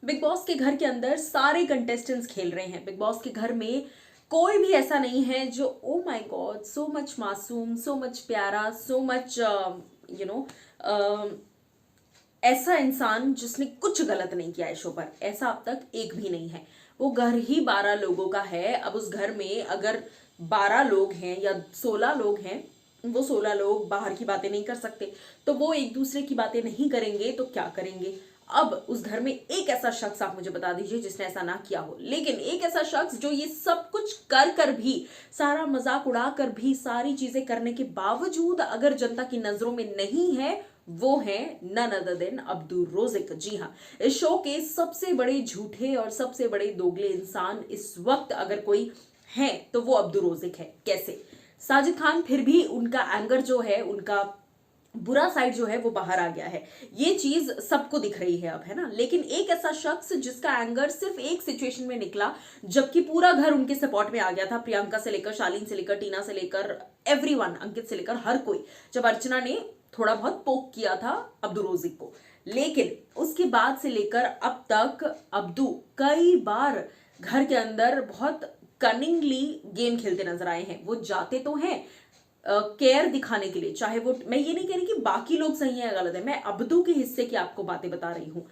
Big boss के घर के अंदर सारे कंटेस्टेंट्स खेल रहे हैं। बिग बॉस के घर में कोई भी ऐसा नहीं है जो oh my God so much मासूम, सो मच प्यारा, सो मच यू नो ऐसा इंसान जिसने कुछ गलत नहीं किया है शो पर। ऐसा अब तक एक भी नहीं है। वो घर ही 12 लोगों का है। अब उस घर में अगर 12 लोग हैं या 16 लोग हैं, वो 16 लोग बाहर की बातें नहीं कर सकते, तो वो एक दूसरे की बातें नहीं करेंगे तो क्या करेंगे। अब उस घर में एक ऐसा शख्स आप मुझे बता दीजिए जिसने ऐसा ना किया हो, लेकिन एक ऐसा शख्स जो ये सब कुछ कर कर भी, सारा मजाक उड़ा कर भी, सारी चीजें करने के बावजूद अगर जनता की नजरों में नहीं है, वो है none other than Abdu Rozik. जी हाँ, इस शो के सबसे बड़े झूठे और सबसे बड़े दोगले इंसान इस वक्त अगर कोई है तो वो अब्दू रोजिक है। कैसे? साजिद खान फिर भी उनका एंगर जो है, उनका बुरा साइड जो है वो बाहर आ गया है। ये चीज सबको दिख रही है अब, है ना। लेकिन एक ऐसा शख्स जिसका एंगर सिर्फ एक सिचुएशन में निकला, जबकि पूरा घर उनके सपोर्ट में आ गया था, प्रियंका से लेकर, शालीन से लेकर, टीना से लेकर, एवरीवन, अंकित से लेकर हर कोई, जब अर्चना ने थोड़ा बहुत पोक किया था अब्दू रोजिक को। लेकिन उसके बाद से लेकर अब तक अब्दू कई बार घर के अंदर बहुत कनिंगली गेम खेलते नजर आए हैं। वो जाते तो हैं केयर दिखाने के लिए, चाहे वो, मैं ये नहीं कह रही कि बाकी लोग सही है या गलत है, मैं अब्दू के हिस्से की आपको बातें बता रही हूं।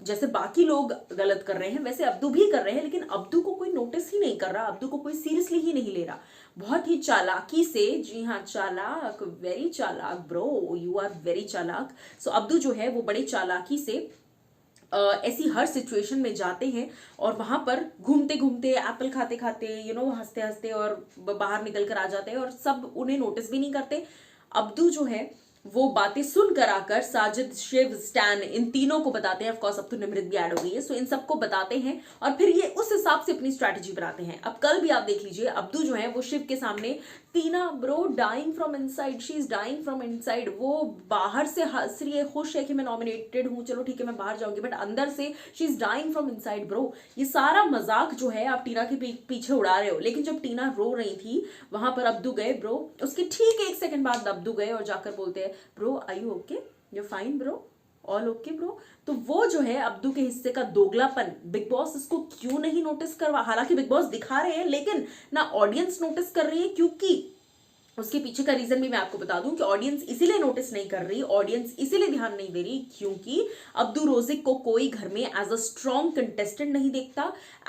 जैसे बाकी लोग गलत कर रहे हैं वैसे अब्दू भी कर रहे हैं, लेकिन अब्दू को कोई नोटिस ही नहीं कर रहा, अब्दू को कोई सीरियसली ही नहीं ले रहा। बहुत ही चालाकी से, जी हाँ चालाक, वेरी चालाक ब्रो, यू आर वेरी चालाक। सो अब्दू जो है वो बड़ी चालाकी से ऐसी हर सिचुएशन में जाते हैं और वहां पर घूमते घूमते, एप्पल खाते खाते, हंसते हंसते और बाहर निकल कर आ जाते हैं और सब उन्हें नोटिस भी नहीं करते। अब्दू जो है वो बातें सुन कर आकर साजिद, शिव, स्टैन, इन तीनों को बताते हैं। ऑफकोर्स अब तो निमृत भी ऐड हो गई है, सो इन सबको बताते हैं और फिर ये उस हिसाब से अपनी स्ट्रैटेजी बनाते हैं। अब कल भी आप देख लीजिए, अब्दू जो है वो शिव के सामने, Tina bro dying from inside, she is dying from inside, वो बाहर से हंस रही है, खुश है कि मैं नॉमिनेटेड हूं, चलो ठीक है मैं बाहर जाऊंगी, बट अंदर से she is dying from inside bro. ये सारा मजाक जो है आप टीना के पीछे उड़ा रहे हो, लेकिन जब टीना रो रही थी वहां पर अब्दू गए ब्रो, उसके ठीक 1 सेकंड बाद अब्दू गए और जाकर बोलते हैं bro I you okay, you fine bro, all okay bro. तो वो जो है अब्दू के हिस्से का दोगलापन, बिग बॉस इसको क्यों नहीं नोटिस करवा, हालांकि बिग बॉस दिखा रहे हैं लेकिन ना ऑडियंस नोटिस कर रही है, क्योंकि उसके पीछे का रीजन भी मैं आपको बता दूं कि ऑडियंस इसीलिए नोटिस नहीं कर रही, ऑडियंस इसीलिए ध्यान नहीं दे रही क्योंकि अब्दू रोजिक को कोई घर में एज अ स्ट्रॉन्ग कंटेस्टेंट नहीं देखता,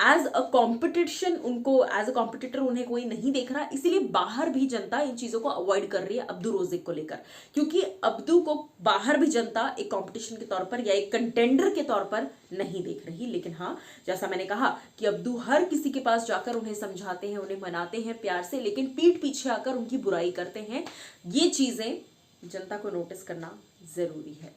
एज अ कॉम्पिटिशन उनको, एज अ कॉम्पिटिटर उन्हें कोई नहीं देख रहा। इसीलिए बाहर भी जनता इन चीजों को अवॉइड कर रही है अब्दू रोजिक को लेकर, क्योंकि अब्दू को बाहर भी जनता एक कॉम्पिटिशन के तौर पर या एक कंटेंडर के तौर पर नहीं देख रही। लेकिन हाँ, जैसा मैंने कहा कि अब्दू हर किसी के पास जाकर उन्हें समझाते हैं, उन्हें मनाते हैं प्यार से, लेकिन पीठ पीछे आकर उनकी बुराई करते हैं। ये चीजें जनता को नोटिस करना जरूरी है।